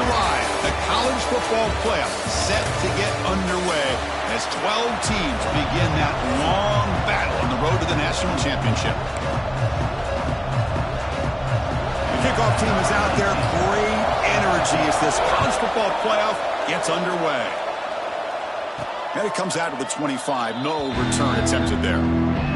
arrived. The college football playoff set to get underway as 12 teams begin that long battle on the road to the national championship. The kickoff team is out there. Great energy as this college football playoff gets underway. And it comes out to the 25. No return attempted there.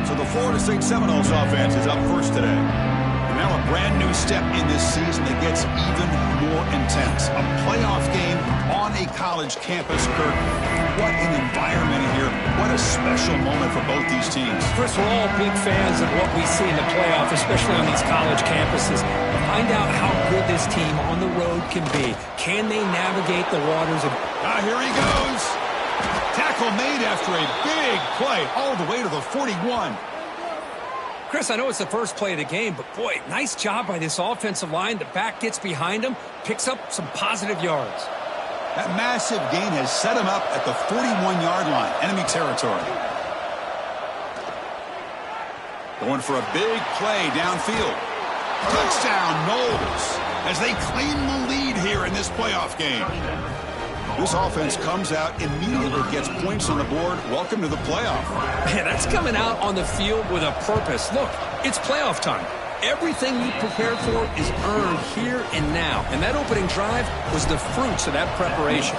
So the Florida State Seminoles offense is up first today. And now a brand new step in this season that gets even more intense. A playoff game on a college campus, Kirk. What an environment here. What a special moment for both these teams. First, we're all big fans of what we see in the playoff, especially on these college campuses. Find out how good this team on the road can be. Can they navigate the waters of... Here he goes. Tackle made after a big play all the way to the 41. Chris, I know it's the first play of the game, but boy, nice job by this offensive line. The back gets behind him, picks up some positive yards. That massive gain has set him up at the 41-yard line, enemy territory. Going for a big play downfield. Touchdown, Noles, as they claim the lead here in this playoff game. This offense comes out immediately, gets points on the board. Welcome to the playoff. Man, that's coming out on the field with a purpose. Look, it's playoff time. Everything you prepared for is earned here and now. And that opening drive was the fruits of that preparation.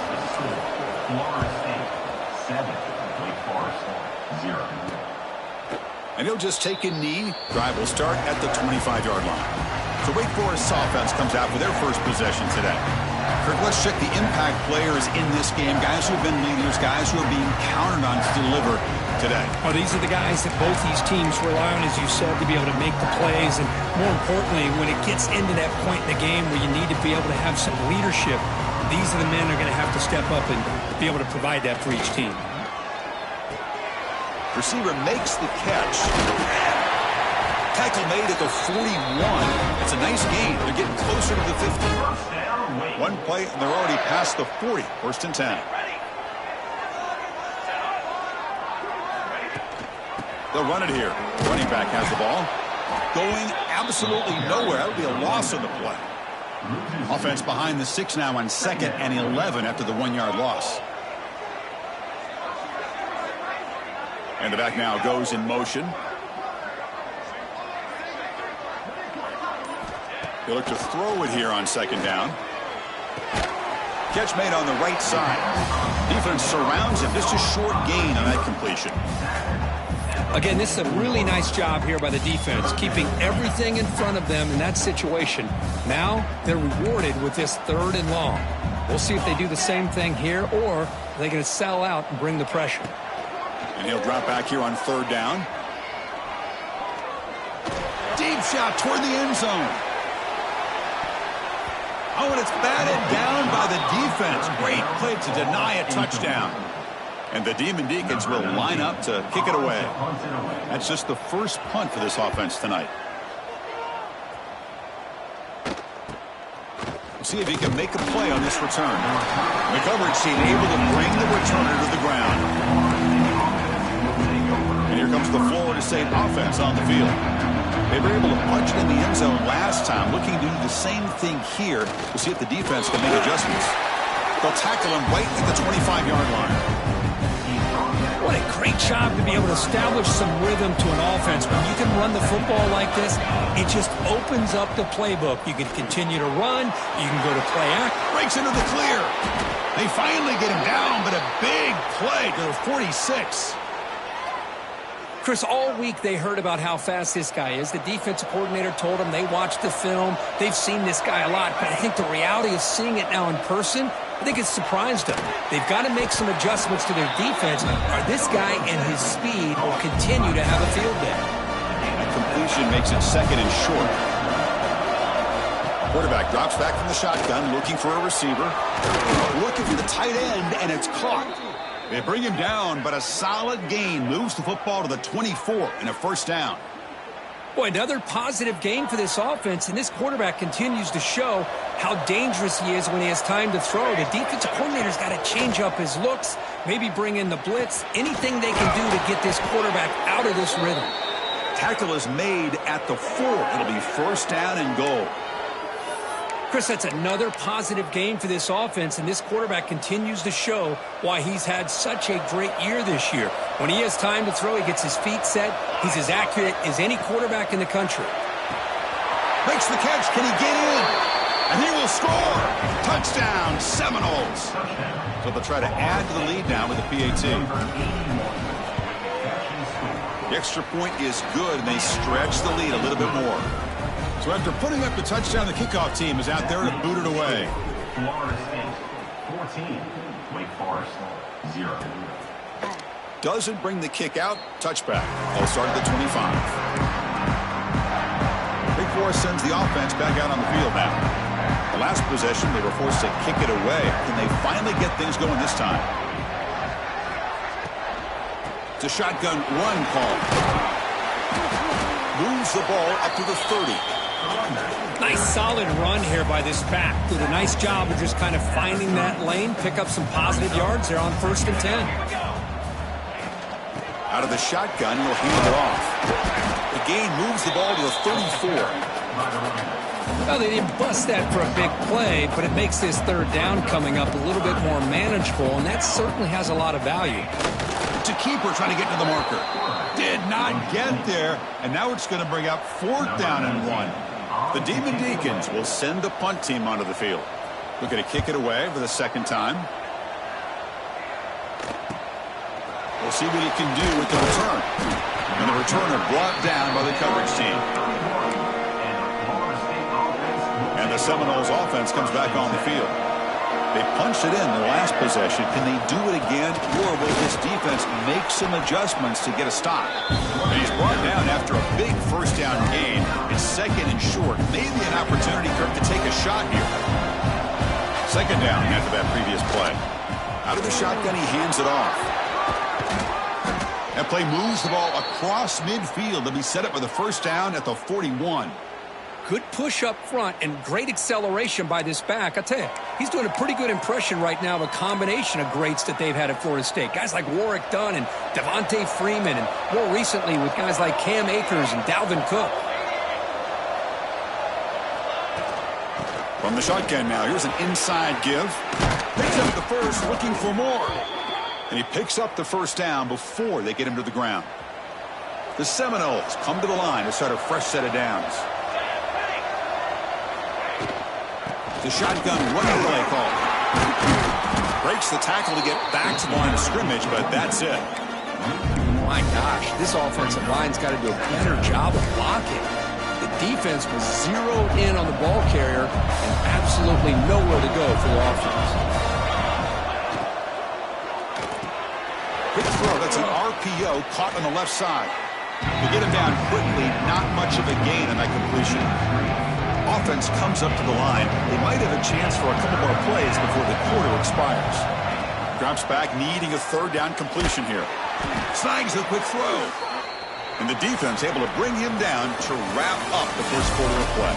And he'll just take a knee. Drive will start at the 25-yard line. So Wake Forest's offense comes out for their first possession today. Kirk, let's check the impact players in this game. Guys who have been leaders, guys who are being counted on to deliver today. Oh, these are the guys that both these teams rely on, as you said, to be able to make the plays. And more importantly, when it gets into that point in the game where you need to be able to have some leadership, these are the men that are going to have to step up and be able to provide that for each team. Receiver makes the catch. Tackle made at the 41. It's a nice gain. They're getting closer to the 50. One play, and they're already past the 40. First and 10. They'll run it here. Running back has the ball. Going absolutely nowhere. That would be a loss of the play. Offense behind the 6 now on 2nd and 11 after the 1-yard loss. And the back now goes in motion. He'll look to throw it here on 2nd down. Catch made on the right side. Defense surrounds him. Just a short gain on that completion. Again, this is a really nice job here by the defense, keeping everything in front of them in that situation. Now they're rewarded with this 3rd and long. We'll see if they do the same thing here, or are they going to sell out and bring the pressure. And he'll drop back here on 3rd down. Deep shot toward the end zone. Oh, and it's batted down by the defense. Great play to deny a touchdown. And the Demon Deacons will line up to kick it away. That's just the first punt for this offense tonight. We'll see if he can make a play on this return. The coverage team able to bring the returner to the ground. And here comes the Florida State offense on the field. They were able to punch it in the end zone last time, looking to do the same thing here to see if the defense can make adjustments. They'll tackle him right at the 25-yard line. What a great job to be able to establish some rhythm to an offense. When you can run the football like this, it just opens up the playbook. You can continue to run. You can go to play act. Breaks into the clear. They finally get him down, but a big play to the 46. Chris, all week they heard about how fast this guy is. The defensive coordinator told them they watched the film. They've seen this guy a lot, but I think the reality of seeing it now in person, I think it's surprised them. They've got to make some adjustments to their defense, or this guy and his speed will continue to have a field day. That completion makes it 2nd and short. Quarterback drops back from the shotgun, looking for a receiver. Looking for the tight end, and it's caught. They bring him down, but a solid gain moves the football to the 24 and a 1st down. Boy, another positive game for this offense, and this quarterback continues to show how dangerous he is when he has time to throw. The defensive coordinator's got to change up his looks, maybe bring in the blitz, anything they can do to get this quarterback out of this rhythm. Tackle is made at the 4. It'll be 1st down and goal. Chris, that's another positive game for this offense, and this quarterback continues to show why he's had such a great year this year. When he has time to throw, he gets his feet set. He's as accurate as any quarterback in the country. Makes the catch. Can he get in? And he will score. Touchdown, Seminoles. So they'll try to add to the lead now with the PAT. The extra point is good, and they stretch the lead a little bit more. So after putting up the touchdown, the kickoff team is out there to boot it away. Florida State 14, Wake Forest 0. Doesn't bring the kick out. Touchback. They'll start at the 25. Wake Forest sends the offense back out on the field now. The last possession, they were forced to kick it away. Can they finally get things going this time? It's a shotgun run call. Moves the ball up to the 30. Nice solid run here by this back. Did a nice job of just kind of finding that lane, pick up some positive yards there on 1st and 10. Out of the shotgun, he'll hand it off. The gain moves the ball to the 34. Well, they didn't bust that for a big play, but it makes this 3rd down coming up a little bit more manageable, and that certainly has a lot of value. To keeper trying to get to the marker. Did not get there, and now it's going to bring up 4th down and 1. The Demon Deacons will send the punt team onto the field. We're going to kick it away for the 2nd time. We'll see what he can do with the return. And the returner brought down by the coverage team. And the Seminoles offense comes back on the field. They punched it in the last possession. Can they do it again, or will this defense make some adjustments to get a stop? And he's brought down after a big 1st down gain. It's 2nd and short. Maybe an opportunity for him to take a shot here. 2nd down after that previous play. Out of the shotgun, he hands it off. That play moves the ball across midfield to be set up with a 1st down at the 41. Good push up front and great acceleration by this back. I tell you, he's doing a pretty good impression right now of a combination of greats that they've had at Florida State. Guys like Warwick Dunn and Devontae Freeman, and more recently with guys like Cam Akers and Dalvin Cook. From the shotgun now, here's an inside give. Picks up the first, looking for more. And he picks up the 1st down before they get him to the ground. The Seminoles come to the line to start a fresh set of downs. The shotgun running play call. Breaks the tackle to get back to the line of scrimmage, but that's it. My gosh, this offensive line's got to do a better job of blocking. The defense was zeroed in on the ball carrier and absolutely nowhere to go for the offense. Quick throw. That's an RPO caught on the left side. To get him down quickly, not much of a gain on that completion. Offense comes up to the line. They might have a chance for a couple more plays before the quarter expires. Drops back, needing a 3rd down completion here. Snags a quick throw. And the defense able to bring him down to wrap up the 1st quarter of play.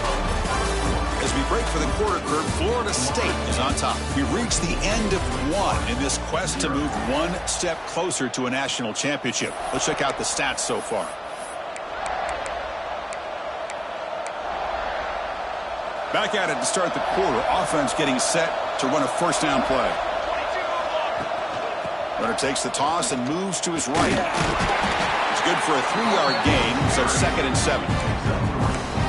As we break for the quarter curve, Florida State is on top. We reach the end of 1 in this quest to move 1 step closer to a national championship. Let's check out the stats so far. Back at it to start the quarter. Offense getting set to run a 1st down play. Runner takes the toss and moves to his right. It's good for a 3-yard gain, so 2nd and 7.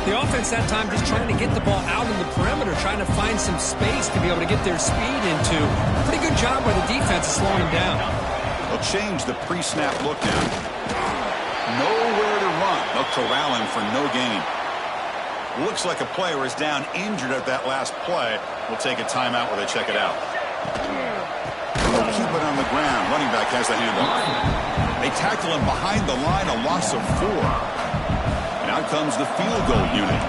The offense that time just trying to get the ball out in the perimeter, trying to find some space to be able to get their speed into. Pretty good job by the defense of slowing him down. They'll change the pre-snap look now. Nowhere to run. They'll corral him for no gain. Looks like a player is down injured at that last play. We'll take a timeout while they check it out. They'll keep it on the ground. Running back has the handoff. They tackle him behind the line, a loss of 4. And out comes the field goal unit.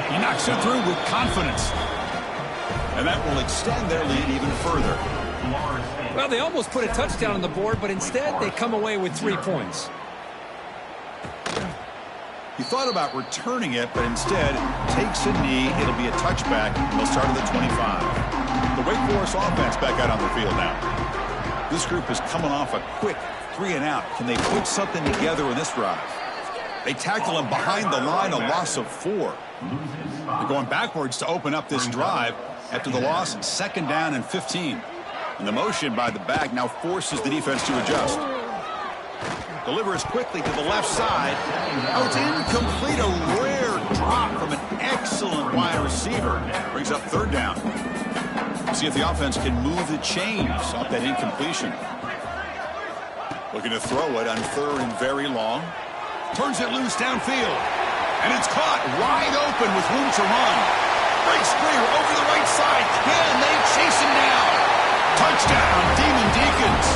He knocks it through with confidence. And that will extend their lead even further. Well, they almost put a touchdown on the board, but instead they come away with 3 points. He thought about returning it, but instead takes a knee. It'll be a touchback, and they'll start at the 25. The Wake Forest offense back out on the field now. This group is coming off a quick 3 and out. Can they put something together in this drive? They tackle him behind the line, a loss of 4. They're going backwards to open up this drive after the loss, 2nd down and 15. And the motion by the back now forces the defense to adjust. Delivers quickly to the left side. Oh, it's incomplete. A rare drop from an excellent wide receiver. Brings up 3rd down. See if the offense can move the chains off that incompletion. Looking to throw it on 3rd and very long. Turns it loose downfield. And it's caught wide open with room to run. Breaks clear over the right side. Can they chase him down? Touchdown, Demon Deacons,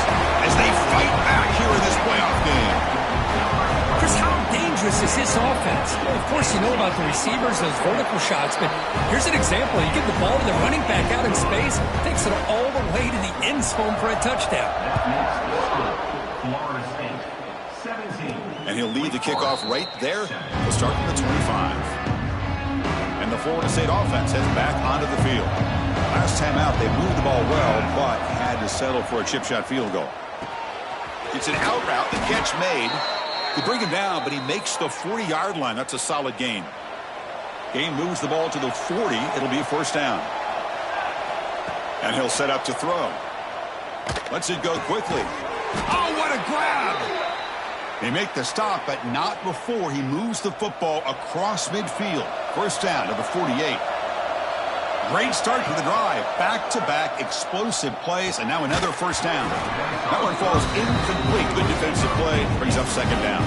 as they fight back here in this playoff game. Chris, how dangerous is this offense? Of course, you know about the receivers, those vertical shots, but here's an example. You give the ball to the running back out in space, takes it all the way to the end zone for a touchdown. And he'll lead the kickoff right there. He'll start from the 25. And the Florida State offense heads back onto the field. Last time out, they moved the ball well, but had to settle for a chip shot field goal. It's an out route. The catch made. They bring him down, but he makes the 40-yard line. That's a solid gain. Game moves the ball to the 40. It'll be a 1st down. And he'll set up to throw. Lets it go quickly. Oh, what a grab! They make the stop, but not before he moves the football across midfield. 1st down to the 48. Great start to the drive. Back-to-back explosive plays, and now another 1st down. That one falls incomplete. Good defensive play. Brings up 2nd down.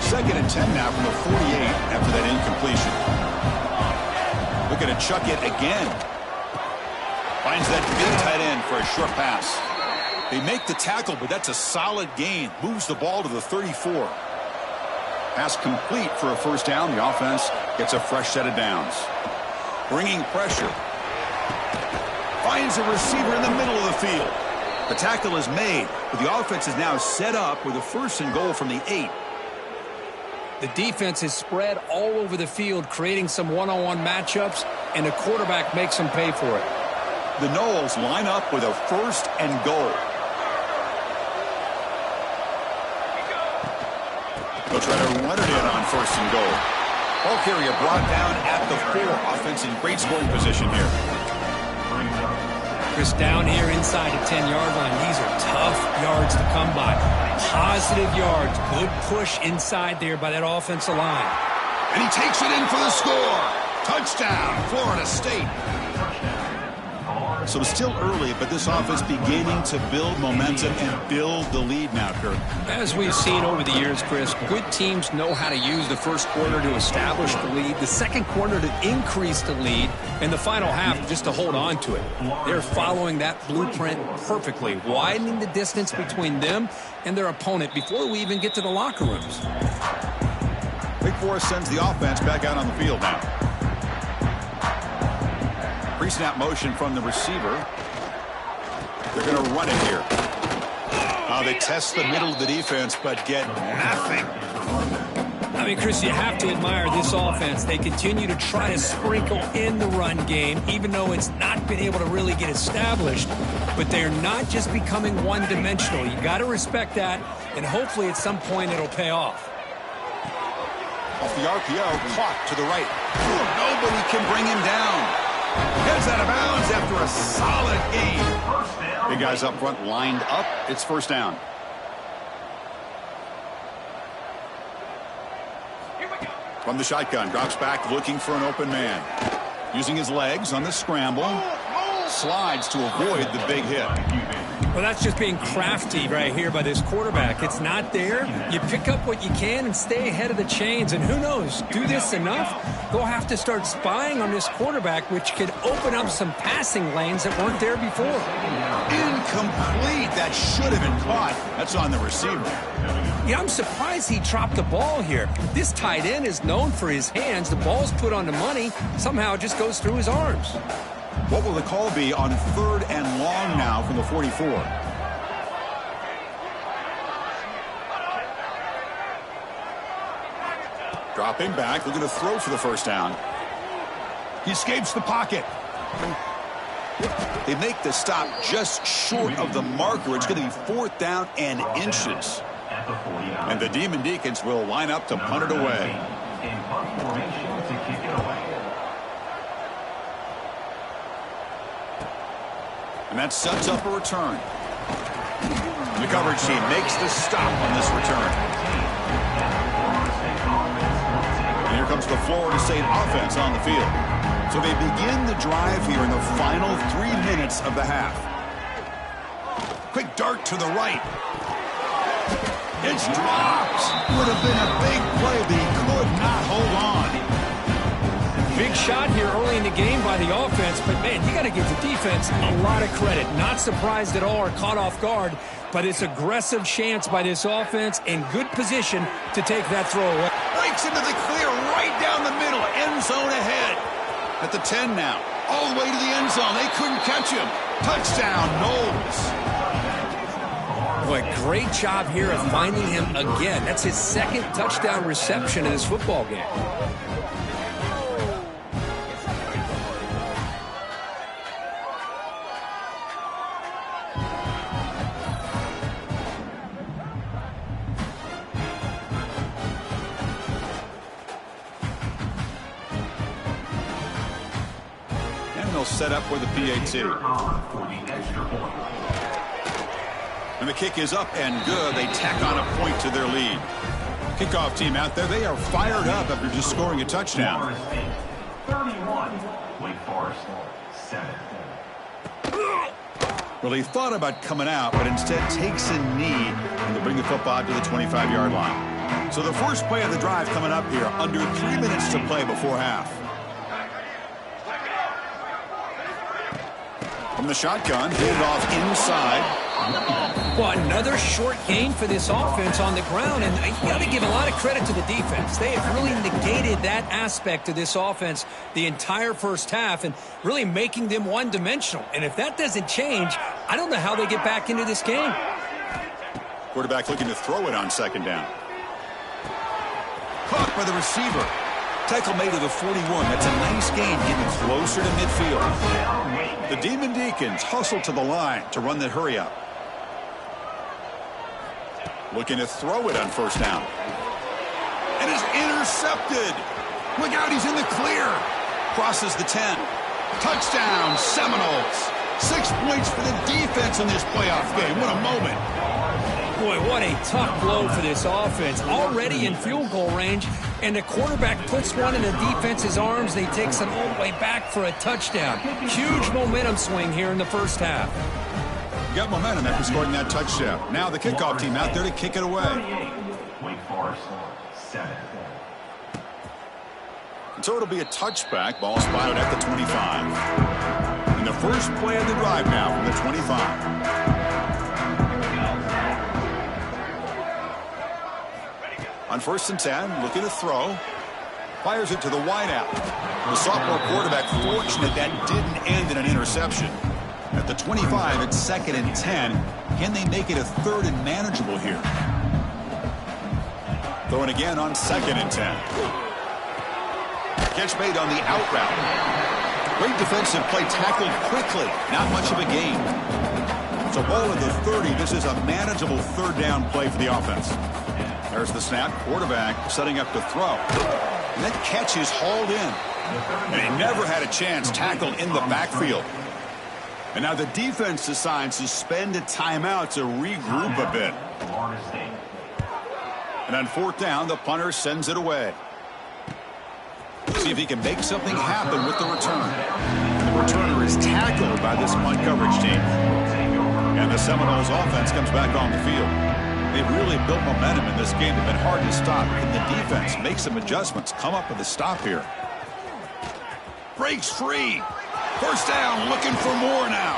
2nd and 10 now from the 48 after that incompletion. Looking to chuck it again. Finds that big tight end for a short pass. They make the tackle, but that's a solid gain. Moves the ball to the 34. Pass complete for a 1st down. The offense gets a fresh set of downs. Bringing pressure. Finds a receiver in the middle of the field. The tackle is made, but the offense is now set up with a 1st and goal from the 8. The defense is spread all over the field, creating some one-on-one matchups, and the quarterback makes them pay for it. The Noles line up with a 1st and goal. They'll try to run it in on 1st and goal. Ball carrier brought down at the 4. Offense in great scoring position here. Chris, down here inside the 10-yard line, these are tough yards to come by. Positive yards. Good push inside there by that offensive line. And he takes it in for the score. Touchdown, Florida State. So it's still early, but this offense beginning to build momentum and build the lead now, Kirk. As we've seen over the years, Chris, good teams know how to use the 1st quarter to establish the lead, the 2nd quarter to increase the lead, and the final half just to hold on to it. They're following that blueprint perfectly, widening the distance between them and their opponent before we even get to the locker rooms. Big Forest sends the offense back out on the field now. Pre-snap motion from the receiver. They're going to run it here. They test the middle of the defense, but get nothing. I mean, Chris, you have to admire this offense. They continue to try to sprinkle in the run game, even though it's not been able to really get established. But they're not just becoming one-dimensional. You got to respect that, and hopefully at some point it'll pay off. Off the RPO, caught to the right. Nobody can bring him down. Heads out of bounds after a solid game. Big guys up front lined up. It's 1st down. From the shotgun, drops back looking for an open man. Using his legs on the scramble. Slides to avoid the big hit. Well, that's just being crafty right here by this quarterback. It's not there. You pick up what you can and stay ahead of the chains. And who knows, do this enough, they'll have to start spying on this quarterback, which could open up some passing lanes that weren't there before. Incomplete. That should have been caught. That's on the receiver. Yeah, I'm surprised he dropped the ball here. This tight end is known for his hands. The ball's put on the money. Somehow it just goes through his arms. What will the call be on 3rd and long now from the 44? Dropping back, looking to throw for the 1st down. He escapes the pocket. They make the stop just short of the marker. It's going to be 4th down and inches. at the 49. And the Demon Deacons will line up to punt it away. In punt formation to kick it away. And that sets up a return. The coverage team makes the stop on this return. And here comes the Florida State offense on the field. So they begin the drive here in the final 3 minutes of the half. Quick dart to the right. It's dropped. Would have been a big play, but he could not hold on. Big shot here early in the game by the offense, but man, you got to give the defense a lot of credit. Not surprised at all or caught off guard, but it's aggressive chance by this offense in good position to take that throw away. Breaks into the clear right down the middle. End zone ahead. At the 10 now. All the way to the end zone. They couldn't catch him. Touchdown, Knowles. Boy, great job here of finding him again. That's his second touchdown reception in this football game. Set up for the PAT. And the kick is up and good. They tack on a point to their lead. Kickoff team out there, they are fired up after just scoring a touchdown. 31, Wake Forest 7. Well, he thought about coming out, but instead takes a knee to bring the football to the 25-yard line. So the first play of the drive coming up here, under 3 minutes to play before half. From the shotgun, hand off inside. Well, another short gain for this offense on the ground, and you got to give a lot of credit to the defense. They have really negated that aspect of this offense the entire first half and really making them one-dimensional. And if that doesn't change, I don't know how they get back into this game. Quarterback looking to throw it on second down. Caught by the receiver. Tackle made to the 41. That's a nice gain, getting closer to midfield. The Demon Deacons hustle to the line to run the hurry up. Looking to throw it on first down. And is intercepted. Look out, he's in the clear. Crosses the 10. Touchdown, Seminoles. 6 points for the defense in this playoff game. What a moment. Boy, what a tough blow for this offense. Already in field goal range, and the quarterback puts one in the defense's arms. They takes it all the way back for a touchdown. Huge momentum swing here in the first half. Got momentum after scoring that touchdown. Now the kickoff team out there to kick it away. Wake Forest 7. And so it'll be a touchback. Ball spotted at the 25. And the first play of the drive now from the 25. On first and 10, looking to throw. Fires it to the wideout. The sophomore quarterback fortunate that didn't end in an interception. At the 25, it's second and 10. Can they make it a third and manageable here? Throwing again on second and 10. Catch made on the out route. Great defensive play, tackled quickly. Not much of a gain. So ball at the 30. This is a manageable third down play for the offense. There's the snap. Quarterback setting up to throw. And that catch is hauled in. And he never had a chance, tackled in the backfield. And now the defense decides to spend a timeout to regroup a bit. And on fourth down, the punter sends it away. See if he can make something happen with the return. And the returner is tackled by this punt coverage team. And the Seminoles offense comes back on the field. They've really built momentum in this game. They've been hard to stop. Can the defense make some adjustments, come up with a stop here? Breaks free. First down, looking for more now.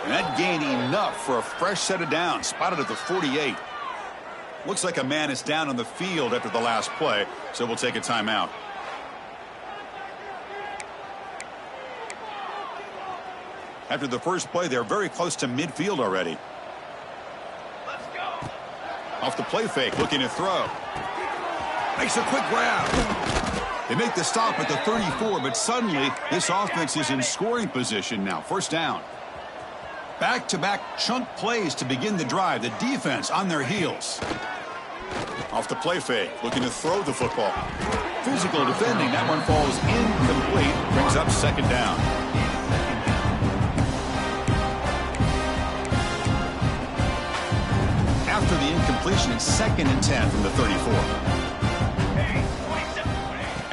And that gained enough for a fresh set of downs. Spotted at the 48. Looks like a man is down on the field after the last play, so we'll take a timeout. After the first play, they're very close to midfield already. Off the play fake, looking to throw. Makes a quick grab. They make the stop at the 34, but suddenly this offense is in scoring position now. First down. Back-to-back chunk plays to begin the drive. The defense on their heels. Off the play fake, looking to throw the football. Physical defending. That one falls incomplete. Brings up second down. After the incompletion, it's 2nd and 10 from the 34.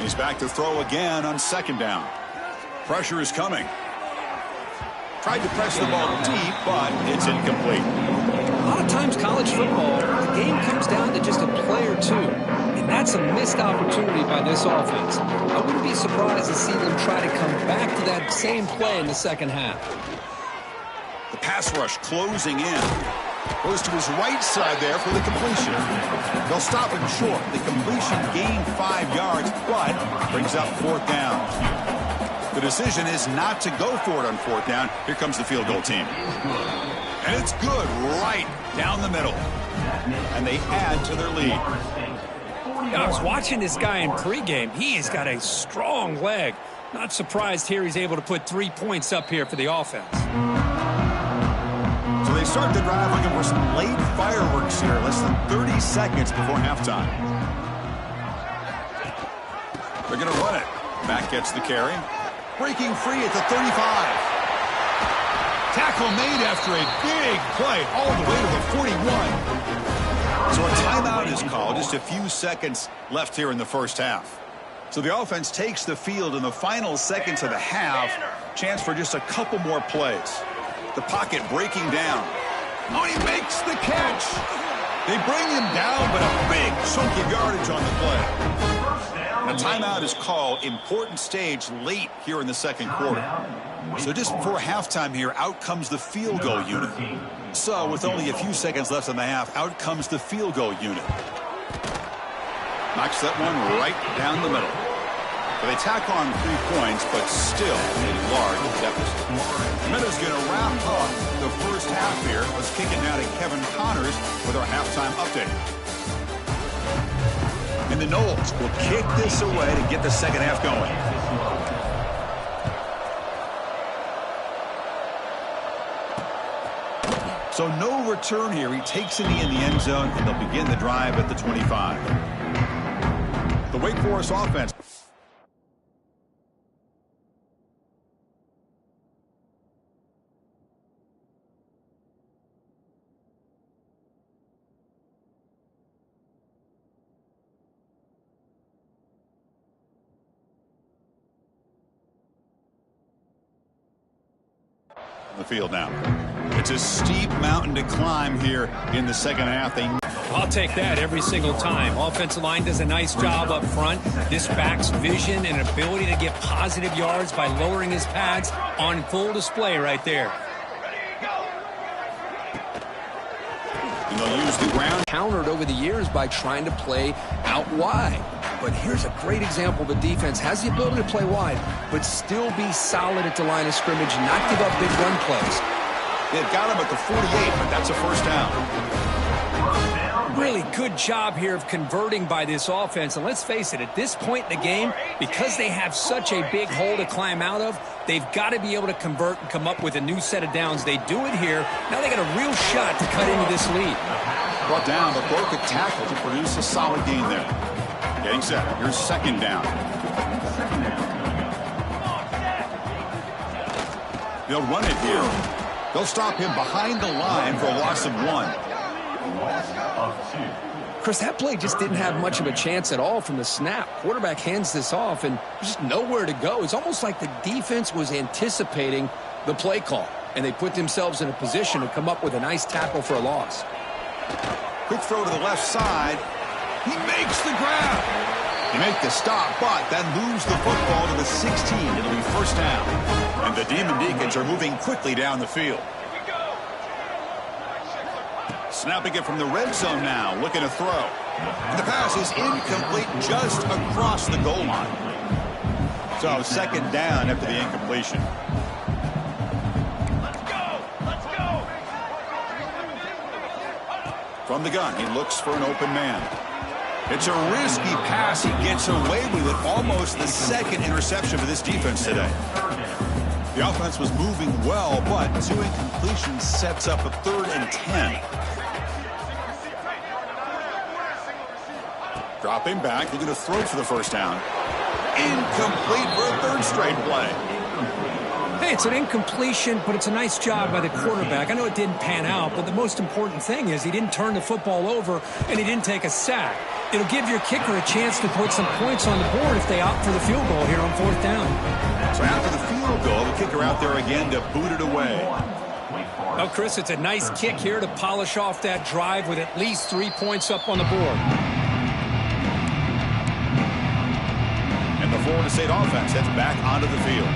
He's back to throw again on 2nd down. Pressure is coming. Tried to press the ball deep, but it's incomplete. A lot of times college football, the game comes down to just a play or two. And that's a missed opportunity by this offense. I wouldn't be surprised to see them try to come back to that same play in the second half. The pass rush closing in. Goes to his right side there for the completion. They'll stop him short. The completion gained 5 yards, but brings up 4th down. The decision is not to go for it on 4th down. Here comes the field goal team. And it's good right down the middle. And they add to their lead. I was watching this guy in pregame. He has got a strong leg. Not surprised here he's able to put 3 points up here for the offense. So they start the drive looking for some late fireworks here. Less than 30 seconds before halftime. They're going to run it. Back gets the carry. Breaking free at the 35. Tackle made after a big play all the way to the 41. So a timeout is called. Just a few seconds left here in the first half. So the offense takes the field in the final seconds of the half. Chance for just a couple more plays. The pocket breaking down. Oh, he makes the catch. They bring him down, but a big chunk of yardage on the play. And a timeout is called. Important stage late here in the second quarter. So just before halftime here, out comes the field goal unit. So with only a few seconds left in the half, out comes the field goal unit. Knocks that one right down the middle. So they tack on 3 points, but still a large deficit. The Meadows going to wrap up the first half here. Let's kick it now to Kevin Connors with our halftime update. And the Noles will kick this away to get the second half going. So no return here. He takes it in the end zone, and they'll begin the drive at the 25. The Wake Forest offense. The field now. It's a steep mountain to climb here in the second half. I'll take that every single time. Offensive line does a nice job up front. This back's vision and ability to get positive yards by lowering his pads on full display right there. And they'll use the ground. Countered over the years by trying to play out wide. But here's a great example. The defense has the ability to play wide, but still be solid at the line of scrimmage, not give up big run plays. They've got him at the 48, but that's a first down. Really good job here of converting by this offense. And let's face it, at this point in the game, because they have such a big hole to climb out of, they've got to be able to convert and come up with a new set of downs. They do it here. Now they got a real shot to cut into this lead. Brought down, but broke a tackle to produce a solid gain there. Getting set. Here's second down. They'll run it here. They'll stop him behind the line for a loss of 1. Chris, that play just didn't have much of a chance at all from the snap. Quarterback hands this off, and there's just nowhere to go. It's almost like the defense was anticipating the play call, and they put themselves in a position to come up with a nice tackle for a loss. Quick throw to the left side. He makes the grab. They make the stop, but then lose the football to the 16. It'll be first down. And the Demon Deacons are moving quickly down the field. Snapping it from the red zone now, looking to throw. And the pass is incomplete just across the goal line. So second down after the incompletion. Let's go! From the gun, he looks for an open man. It's a risky pass. He gets away with it. Almost the second interception for this defense today. The offense was moving well, but 2 incompletions sets up a 3rd and 10. Dropping back, looking to throw for the first down. Incomplete for a 3rd straight play. Hey, it's an incompletion, but it's a nice job by the quarterback. I know it didn't pan out, but the most important thing is he didn't turn the football over and he didn't take a sack. It'll give your kicker a chance to put some points on the board if they opt for the field goal here on 4th down. So after the field goal, the kicker out there again to boot it away. Well, Chris, it's a nice kick here to polish off that drive with at least 3 points up on the board. And the Florida State offense heads back onto the field.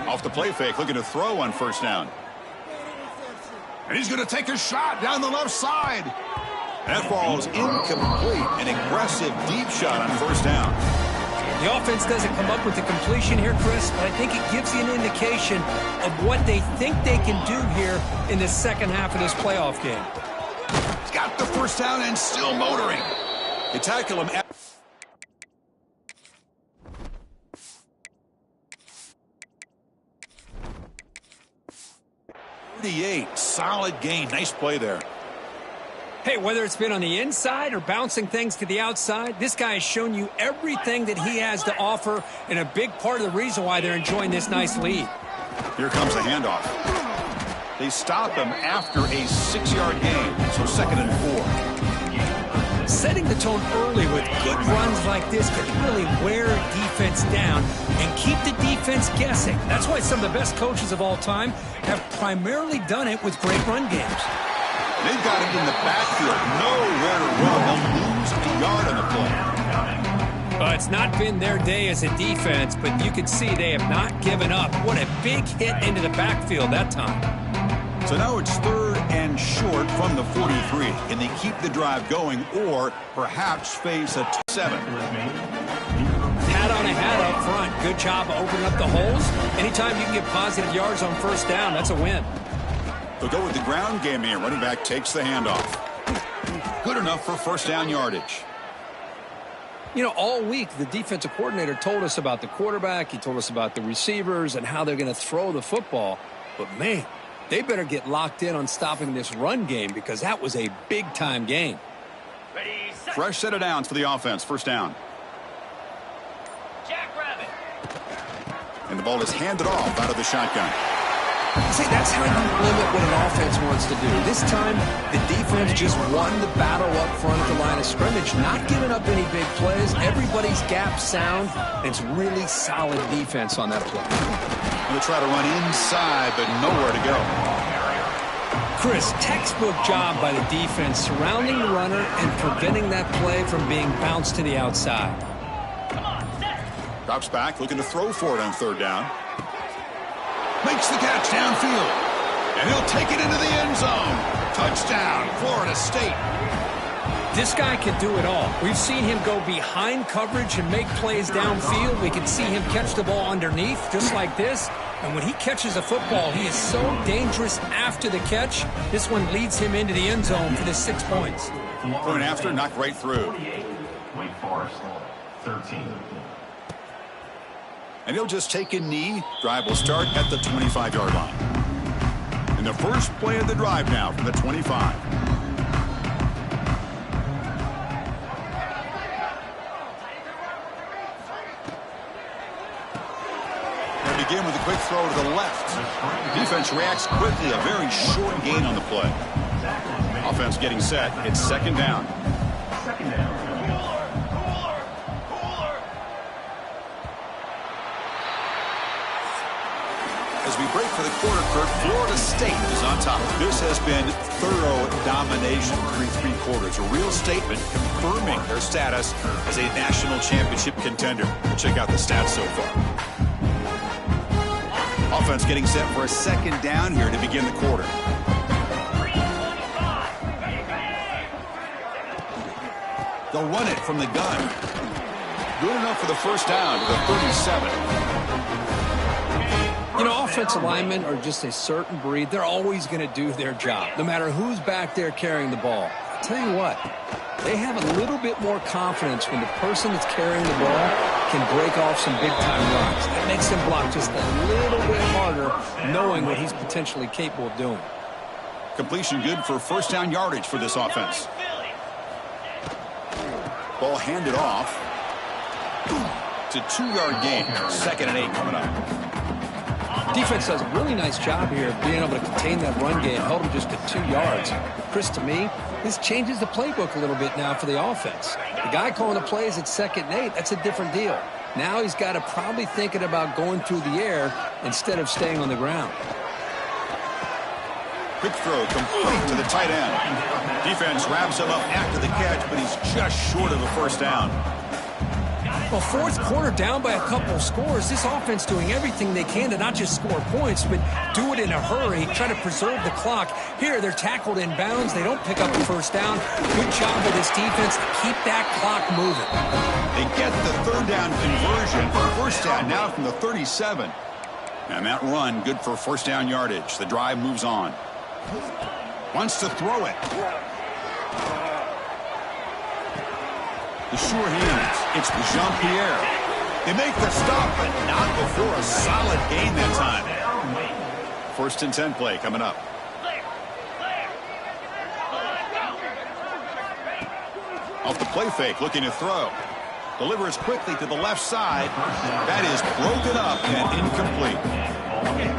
Off the play fake, looking to throw on 1st down. And he's going to take a shot down the left side. That ball is incomplete. An aggressive deep shot on 1st down. The offense doesn't come up with the completion here, Chris, but I think it gives you an indication of what they think they can do here in the second half of this playoff game. He's got the 1st down and still motoring. They tackle him at 38. Solid gain. Nice play there. Hey, whether it's been on the inside or bouncing things to the outside, this guy has shown you everything that he has to offer, and a big part of the reason why they're enjoying this nice lead. Here comes the handoff. They stop him after a 6-yard gain, so 2nd and 4. Setting the tone early with good runs like this can really wear a defense down and keep the defense guessing. That's why some of the best coaches of all time have primarily done it with great run games. They've got him in the backfield. Nowhere to run. They'll lose a yard on the play. It's not been their day as a defense, but you can see they have not given up. What a big hit into the backfield that time. So now it's 3rd and short from the 43. Can they keep the drive going or perhaps face a 7? Hat on a hat up front. Good job opening up the holes. Anytime you can get positive yards on 1st down, that's a win. They'll go with the ground game here. Running back takes the handoff. Good enough for 1st down yardage. You know, all week the defensive coordinator told us about the quarterback. He told us about the receivers and how they're going to throw the football. But, man, they better get locked in on stopping this run game because that was a big-time game. Fresh set of downs for the offense. 1st down. And the ball is handed off out of the shotgun. See, that's how you limit what an offense wants to do. This time, the defense just won the battle up front at the line of scrimmage, not giving up any big plays. Everybody's gap sound, and it's really solid defense on that play. They'll try to run inside, but nowhere to go. Chris, textbook job by the defense surrounding the runner and preventing that play from being bounced to the outside. Drops back, looking to throw for it on 3rd down. Makes the catch downfield. And he'll take it into the end zone. Touchdown, Florida State. This guy can do it all. We've seen him go behind coverage and make plays downfield. We can see him catch the ball underneath, just like this. And when he catches a football, he is so dangerous after the catch. This one leads him into the end zone for the 6 points. Going after, knocked right through. Wake Forest, 13. And he'll just take a knee. Drive will start at the 25-yard line. And the first play of the drive now from the 25. They begin with a quick throw to the left. Defense reacts quickly. A very short gain on the play. Offense getting set. It's 2nd down. As we break for the quarter, Kurt, Florida State is on top. This has been thorough domination through 3 quarters. A real statement confirming their status as a national championship contender. We'll check out the stats so far. Offense getting set for a 2nd down here to begin the quarter. They'll run it from the gun. Good enough for the 1st down to the 37. You know, offensive linemen are just a certain breed. They're always going to do their job, no matter who's back there carrying the ball. I'll tell you what, They have a little bit more confidence when the person that's carrying the ball can break off some big-time runs. That makes them block just a little bit harder, knowing what he's potentially capable of doing. Completion good for first down yardage for this offense. Ball handed off. It's a 2-yard gain. 2nd and 8 coming up. Defense does a really nice job here of being able to contain that run game, held him just to 2 yards. Chris, to me, this changes the playbook a little bit now for the offense. The guy calling the plays at 2nd and 8, that's a different deal. Now he's got to probably thinking about going through the air instead of staying on the ground. Quick throw complete to the tight end. Defense wraps him up after the catch, but he's just short of a first down. Well, fourth quarter down by a couple of scores. This offense doing everything they can to not just score points, but do it in a hurry, try to preserve the clock. Here, they're tackled in bounds. They don't pick up the first down. Good job with this defense to keep that clock moving. They get the 3rd down conversion for first down now from the 37. And that run, good for first down yardage. The drive moves on. Wants to throw it. The sure hands. It's Jean-Pierre. They make the stop, but not before a solid gain that time. 1st and 10 play coming up. Off the play fake, looking to throw. Delivers quickly to the left side. That is broken up and incomplete.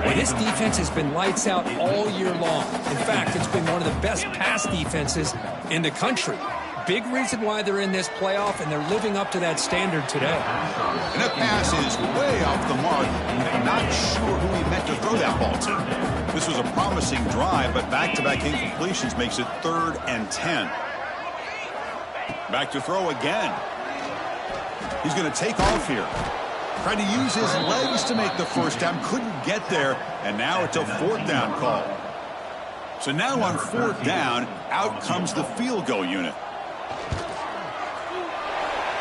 Well, this defense has been lights out all year long. In fact, it's been one of the best pass defenses in the country. Big reason why they're in this playoff, and they're living up to that standard today. And that pass is way off the mark. Not sure who he meant to throw that ball to. This was a promising drive, but back-to-back incompletions makes it 3rd and 10. Back to throw again. He's going to take off here. Tried to use his legs to make the first down. Couldn't get there, and now it's a 4th down call. So now on 4th down, out comes the field goal unit.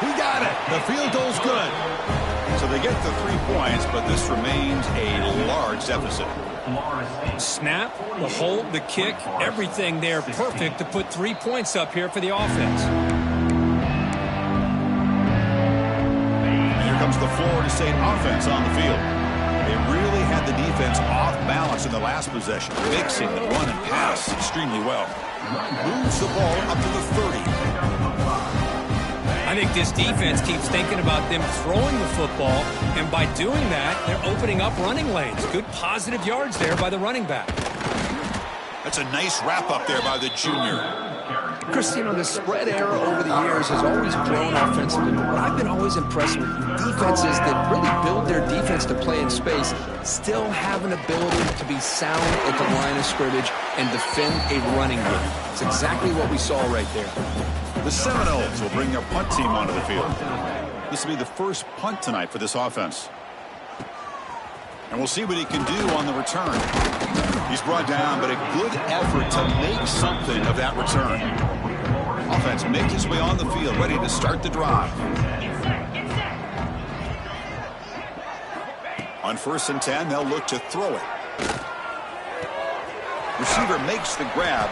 He got it. The field goal's good. So they get the 3 points, but this remains a large deficit. Snap, the hold, the kick, everything there perfect to put 3 points up here for the offense. Here comes the Florida State offense on the field. They really had the defense off balance in the last possession, mixing the run and pass extremely well. Moves the ball up to the 30. I think this defense keeps thinking about them throwing the football, and by doing that, they're opening up running lanes. Good positive yards there by the running back. That's a nice wrap-up there by the junior. Chris, you know, the spread era over the years has always grown offensively, but what I've been always impressed with defenses that really build their defense to play in space still have an ability to be sound at the line of scrimmage and defend a running game. It's exactly what we saw right there. The Seminoles will bring their punt team onto the field. This will be the first punt tonight for this offense. And we'll see what he can do on the return. He's brought down, but a good effort to make something of that return. Offense makes its way on the field, ready to start the drive. On 1st and 10, they'll look to throw it. Receiver makes the grab.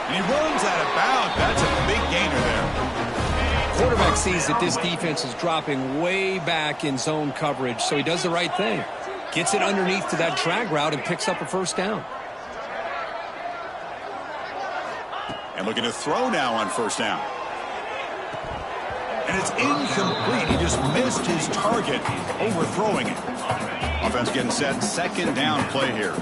And he runs out of bounds. That's a big gainer there. Quarterback sees that this defense is dropping way back in zone coverage, so he does the right thing. Gets it underneath to that drag route and picks up a first down. And looking to throw now on 1st down. And it's incomplete. He just missed his target, overthrowing it. Offense getting set. 2nd down play here.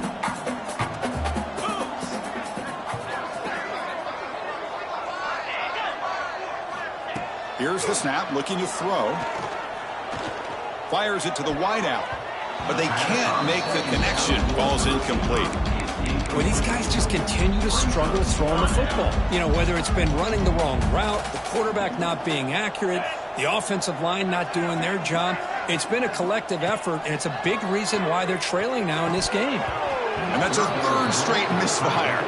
Here's the snap, looking to throw. Fires it to the wideout. But they can't make the connection. Ball's incomplete. Well, these guys just continue to struggle throwing the football. You know, whether it's been running the wrong route, the quarterback not being accurate, the offensive line not doing their job. It's been a collective effort, and it's a big reason why they're trailing now in this game. And that's a 3rd straight misfire.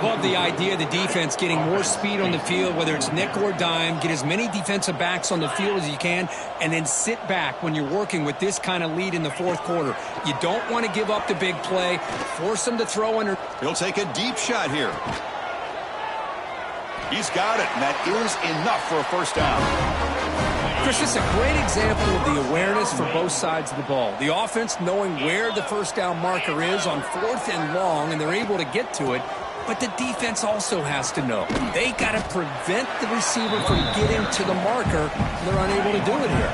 Love the idea of the defense getting more speed on the field, whether it's nickel or dime, get as many defensive backs on the field as you can, and then sit back when you're working with this kind of lead in the 4th quarter. You don't want to give up the big play. Force them to throw under. He'll take a deep shot here. He's got it, and that is enough for a first down. Chris, this is a great example of the awareness for both sides of the ball. The offense knowing where the first down marker is on 4th and long, and they're able to get to it. But the defense also has to know. They got to prevent the receiver from getting to the marker. They're unable to do it here.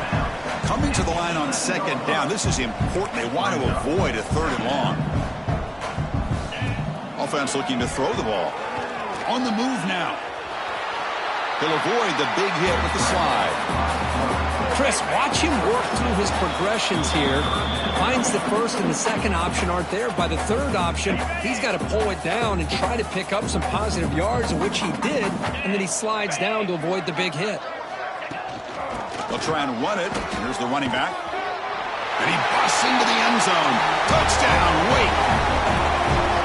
Coming to the line on 2nd down, this is important. They want to avoid a 3rd and long. Offense looking to throw the ball. On the move now. He'll avoid the big hit with the slide. Chris, watch him work through his progressions here. Finds the first and the second option aren't there. By the third option, he's got to pull it down and try to pick up some positive yards, which he did, and then he slides down to avoid the big hit. They'll try and run it. Here's the running back. And he busts into the end zone. Touchdown, Wake.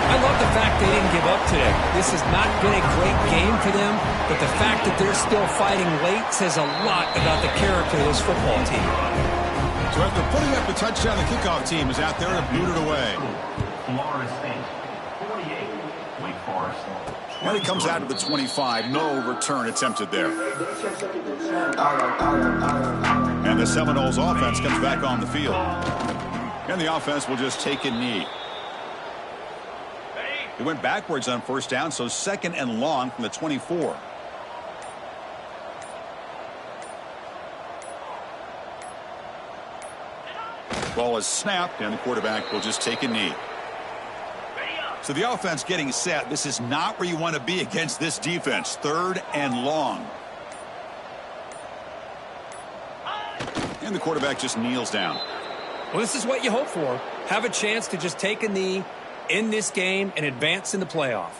I love the fact they didn't give up today. This has not been a great game for them, but the fact that they're still fighting late says a lot about the character of this football team. So after putting up the touchdown, the kickoff team is out there to boot it away. Florida State, 48. Wake Forest. And it comes out to the 25. No return attempted there. And the Seminoles offense comes back on the field. And the offense will just take a knee. It went backwards on first down, so 2nd and long from the 24. Ball is snapped, and the quarterback will just take a knee. So the offense getting set. This is not where you want to be against this defense. 3rd and long. And the quarterback just kneels down. Well, this is what you hope for. Have a chance to just take a knee in this game and advance in the playoff.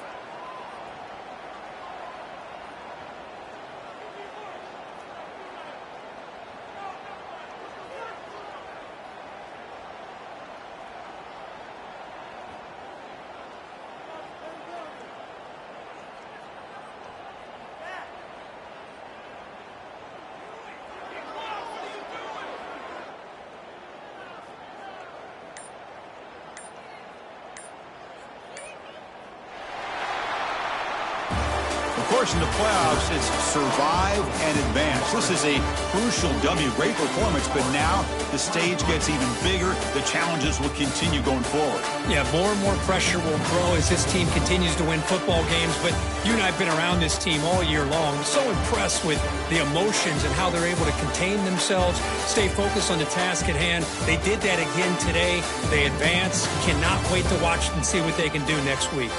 Of course, in the playoffs, it's survive and advance. This is a crucial W. Great performance, but now the stage gets even bigger. The challenges will continue going forward. Yeah, more and more pressure will grow as this team continues to win football games. But you and I have been around this team all year long. I'm so impressed with the emotions and how they're able to contain themselves, stay focused on the task at hand. They did that again today. They advance. Cannot wait to watch and see what they can do next week.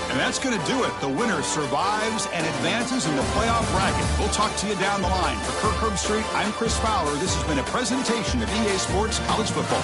And that's going to do it. The winner survives and advances in the playoff bracket. We'll talk to you down the line. For Kirk Herbstreit, I'm Chris Fowler. This has been a presentation of EA Sports College Football.